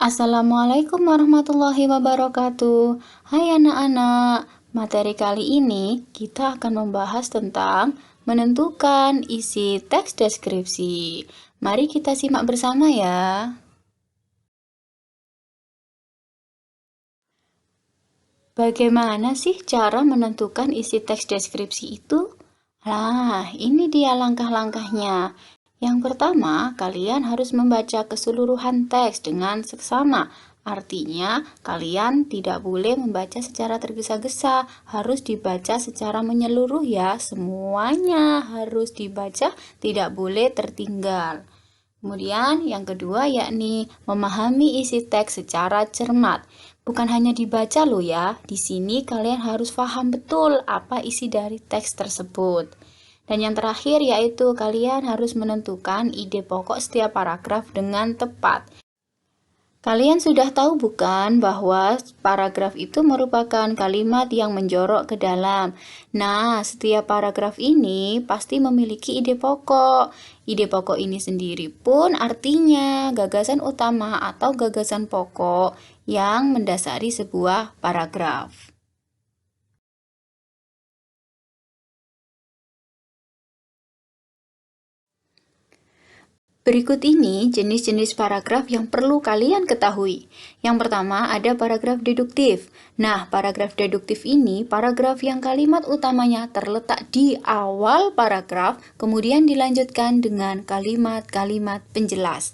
Assalamualaikum warahmatullahi wabarakatuh. Hai anak-anak, materi kali ini kita akan membahas tentang menentukan isi teks deskripsi. Mari kita simak bersama ya. Bagaimana sih cara menentukan isi teks deskripsi itu? Nah, ini dia langkah-langkahnya. Yang pertama, kalian harus membaca keseluruhan teks dengan seksama. Artinya, kalian tidak boleh membaca secara tergesa-gesa, harus dibaca secara menyeluruh ya. Semuanya harus dibaca, tidak boleh tertinggal. Kemudian yang kedua yakni memahami isi teks secara cermat. Bukan hanya dibaca loh ya, di sini kalian harus paham betul apa isi dari teks tersebut. Dan yang terakhir yaitu kalian harus menentukan ide pokok setiap paragraf dengan tepat. Kalian sudah tahu bukan bahwa paragraf itu merupakan kalimat yang menjorok ke dalam. Nah, setiap paragraf ini pasti memiliki ide pokok. Ide pokok ini sendiri pun artinya gagasan utama atau gagasan pokok yang mendasari sebuah paragraf. Berikut ini jenis-jenis paragraf yang perlu kalian ketahui. Yang pertama ada paragraf deduktif. Nah, paragraf deduktif ini paragraf yang kalimat utamanya terletak di awal paragraf, kemudian dilanjutkan dengan kalimat-kalimat penjelas.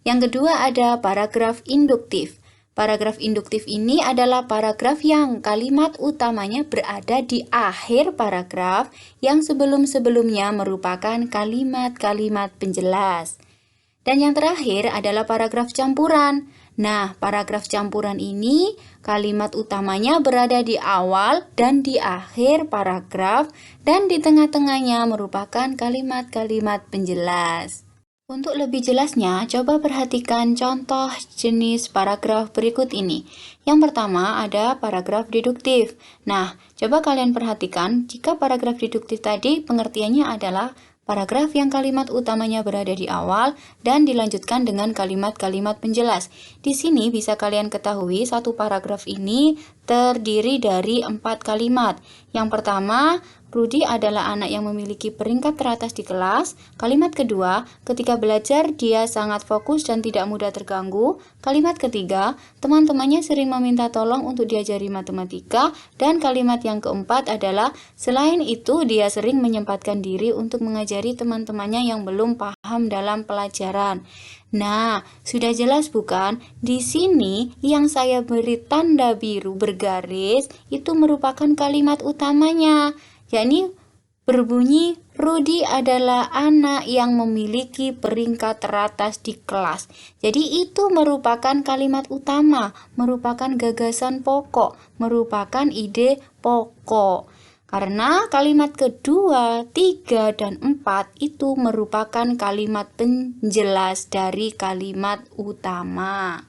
Yang kedua ada paragraf induktif. Paragraf induktif ini adalah paragraf yang kalimat utamanya berada di akhir paragraf yang sebelum-sebelumnya merupakan kalimat-kalimat penjelas. Dan yang terakhir adalah paragraf campuran. Nah, paragraf campuran ini kalimat utamanya berada di awal dan di akhir paragraf dan di tengah-tengahnya merupakan kalimat-kalimat penjelas. Untuk lebih jelasnya, coba perhatikan contoh jenis paragraf berikut ini. Yang pertama ada paragraf deduktif. Nah, coba kalian perhatikan jika paragraf deduktif tadi pengertiannya adalah paragraf yang kalimat utamanya berada di awal dan dilanjutkan dengan kalimat-kalimat penjelas. Di sini bisa kalian ketahui satu paragraf ini terdiri dari 4 kalimat. Yang pertama, Rudy adalah anak yang memiliki peringkat teratas di kelas. Kalimat kedua, ketika belajar dia sangat fokus dan tidak mudah terganggu. Kalimat ketiga, teman-temannya sering meminta tolong untuk diajari matematika. Dan kalimat yang keempat adalah, selain itu dia sering menyempatkan diri untuk mengajari teman-temannya yang belum paham dalam pelajaran. Nah, sudah jelas bukan? Di sini yang saya beri tanda biru bergaris itu merupakan kalimat utamanya, yakni berbunyi Rudy adalah anak yang memiliki peringkat teratas di kelas. Jadi itu merupakan kalimat utama, merupakan gagasan pokok, merupakan ide pokok. Karena kalimat kedua, 3, dan 4 itu merupakan kalimat penjelas dari kalimat utama.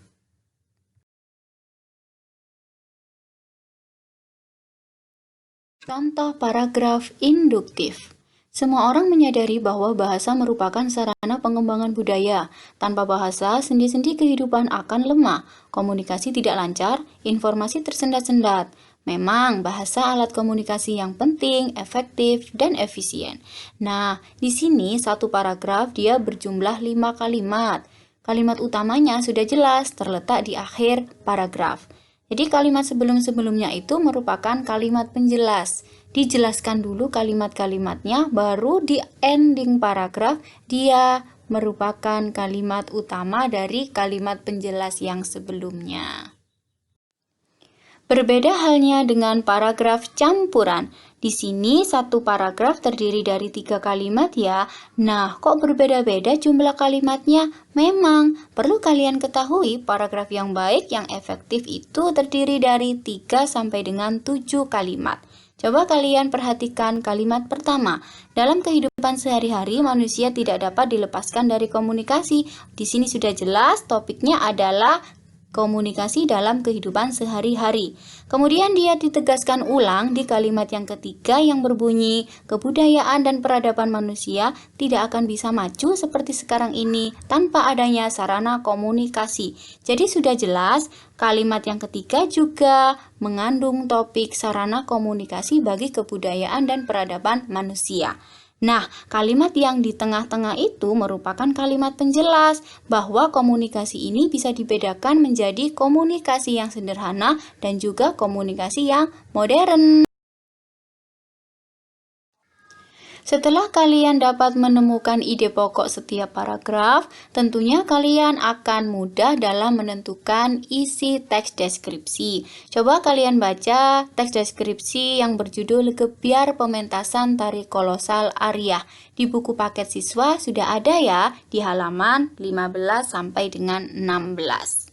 Contoh paragraf induktif. Semua orang menyadari bahwa bahasa merupakan sarana pengembangan budaya. Tanpa bahasa, sendi-sendi kehidupan akan lemah, komunikasi tidak lancar, informasi tersendat-sendat. Memang bahasa alat komunikasi yang penting, efektif, dan efisien. Nah, di sini satu paragraf dia berjumlah 5 kalimat. Kalimat utamanya sudah jelas terletak di akhir paragraf. Jadi kalimat sebelum-sebelumnya itu merupakan kalimat penjelas. Dijelaskan dulu kalimat-kalimatnya, baru di ending paragraf dia merupakan kalimat utama dari kalimat penjelas yang sebelumnya. Berbeda halnya dengan paragraf campuran. Di sini satu paragraf terdiri dari 3 kalimat ya. Nah, kok berbeda-beda jumlah kalimatnya? Memang, perlu kalian ketahui paragraf yang baik, yang efektif itu terdiri dari 3 sampai dengan 7 kalimat. Coba kalian perhatikan kalimat pertama. Dalam kehidupan sehari-hari, manusia tidak dapat dilepaskan dari komunikasi. Di sini sudah jelas topiknya adalah komunikasi dalam kehidupan sehari-hari. Kemudian dia ditegaskan ulang di kalimat yang ketiga yang berbunyi, kebudayaan dan peradaban manusia tidak akan bisa maju seperti sekarang ini tanpa adanya sarana komunikasi. Jadi sudah jelas, kalimat yang ketiga juga mengandung topik sarana komunikasi bagi kebudayaan dan peradaban manusia. Nah, kalimat yang di tengah-tengah itu merupakan kalimat penjelas bahwa komunikasi ini bisa dibedakan menjadi komunikasi yang sederhana dan juga komunikasi yang modern. Setelah kalian dapat menemukan ide pokok setiap paragraf, tentunya kalian akan mudah dalam menentukan isi teks deskripsi. Coba kalian baca teks deskripsi yang berjudul Gebyar Pementasan Tari Kolosal Arya. Di buku paket siswa sudah ada ya di halaman 15 sampai dengan 16.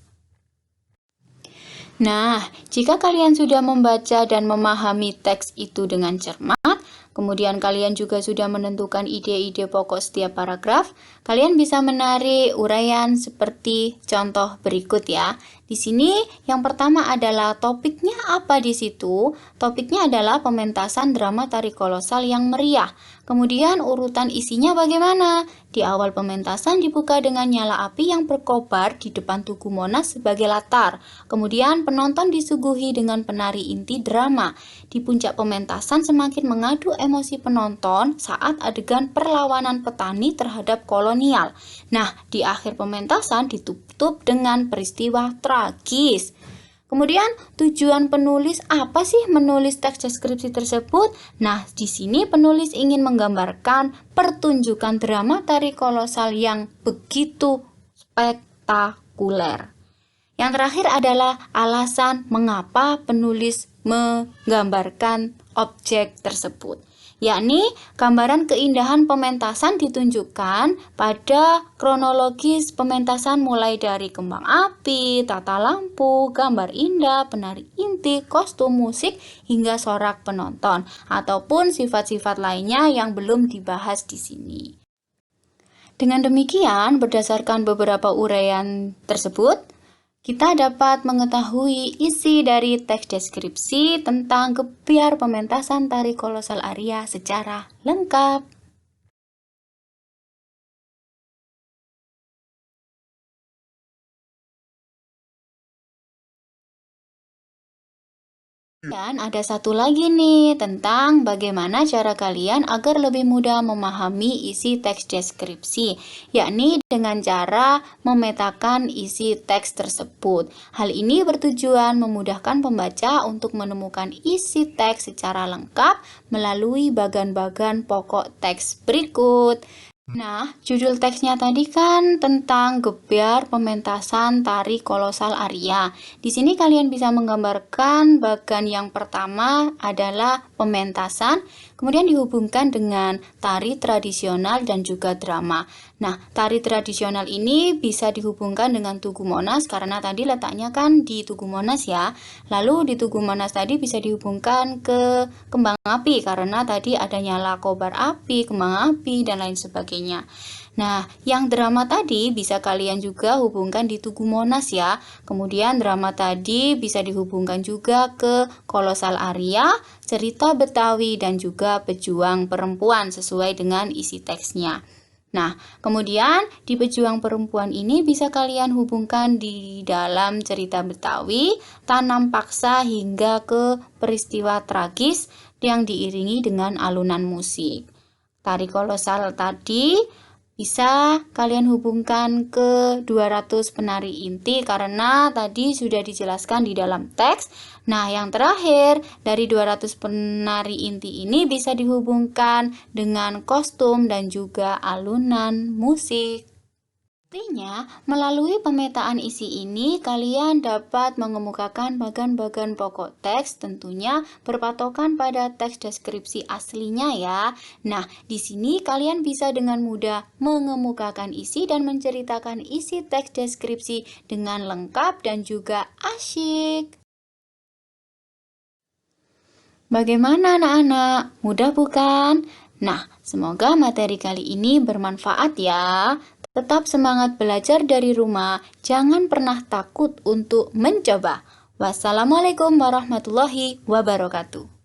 Nah, jika kalian sudah membaca dan memahami teks itu dengan cermat, kemudian kalian juga sudah menentukan ide-ide pokok setiap paragraf, kalian bisa menarik uraian seperti contoh berikut ya. Di sini yang pertama adalah topiknya apa di situ? Topiknya adalah pementasan drama tari kolosal yang meriah. Kemudian urutan isinya bagaimana? Di awal pementasan dibuka dengan nyala api yang berkobar di depan Tugu Monas sebagai latar. Kemudian penonton disuguhi dengan penari inti drama. Di puncak pementasan semakin mengadu emosi penonton saat adegan perlawanan petani terhadap kolonial. Nah, di akhir pementasan ditutup dengan peristiwa tragis. Kemudian tujuan penulis apa sih menulis teks deskripsi tersebut? Nah, di sini penulis ingin menggambarkan pertunjukan drama tari kolosal yang begitu spektakuler. Yang terakhir adalah alasan mengapa penulis menggambarkan objek tersebut, yakni gambaran keindahan pementasan ditunjukkan pada kronologis pementasan mulai dari kembang api, tata lampu, gambar indah, penari inti, kostum musik, hingga sorak penonton, ataupun sifat-sifat lainnya yang belum dibahas di sini. Dengan demikian, berdasarkan beberapa uraian tersebut, kita dapat mengetahui isi dari teks deskripsi tentang gebyar pementasan tari kolosal Arya secara lengkap. Dan ada satu lagi nih tentang bagaimana cara kalian agar lebih mudah memahami isi teks deskripsi, yakni dengan cara memetakan isi teks tersebut. Hal ini bertujuan memudahkan pembaca untuk menemukan isi teks secara lengkap melalui bagan-bagan pokok teks berikut. Nah, judul teksnya tadi kan tentang gebyar pementasan tari kolosal Arya. Di sini kalian bisa menggambarkan bagan yang pertama adalah pementasan, kemudian dihubungkan dengan tari tradisional dan juga drama. Nah, tari tradisional ini bisa dihubungkan dengan Tugu Monas karena tadi letaknya kan di Tugu Monas ya. Lalu di Tugu Monas tadi bisa dihubungkan ke kembang api karena tadi ada nyala kobar api, kembang api, dan lain sebagainya. Nah, yang drama tadi bisa kalian juga hubungkan di Tugu Monas ya. Kemudian drama tadi bisa dihubungkan juga ke Kolosal Arya, cerita Betawi, dan juga pejuang perempuan sesuai dengan isi teksnya. Nah, kemudian di pejuang perempuan ini bisa kalian hubungkan di dalam cerita Betawi, tanam paksa hingga ke peristiwa tragis yang diiringi dengan alunan musik. Tari kolosal tadi bisa kalian hubungkan ke 200 penari inti karena tadi sudah dijelaskan di dalam teks. Nah, yang terakhir dari 200 penari inti ini bisa dihubungkan dengan kostum dan juga alunan musik. Artinya, melalui pemetaan isi ini, kalian dapat mengemukakan bagan-bagan pokok teks tentunya berpatokan pada teks deskripsi aslinya ya. Nah, di sini kalian bisa dengan mudah mengemukakan isi dan menceritakan isi teks deskripsi dengan lengkap dan juga asyik. Bagaimana anak-anak? Mudah bukan? Nah, semoga materi kali ini bermanfaat ya. Tetap semangat belajar dari rumah, jangan pernah takut untuk mencoba. Wassalamualaikum warahmatullahi wabarakatuh.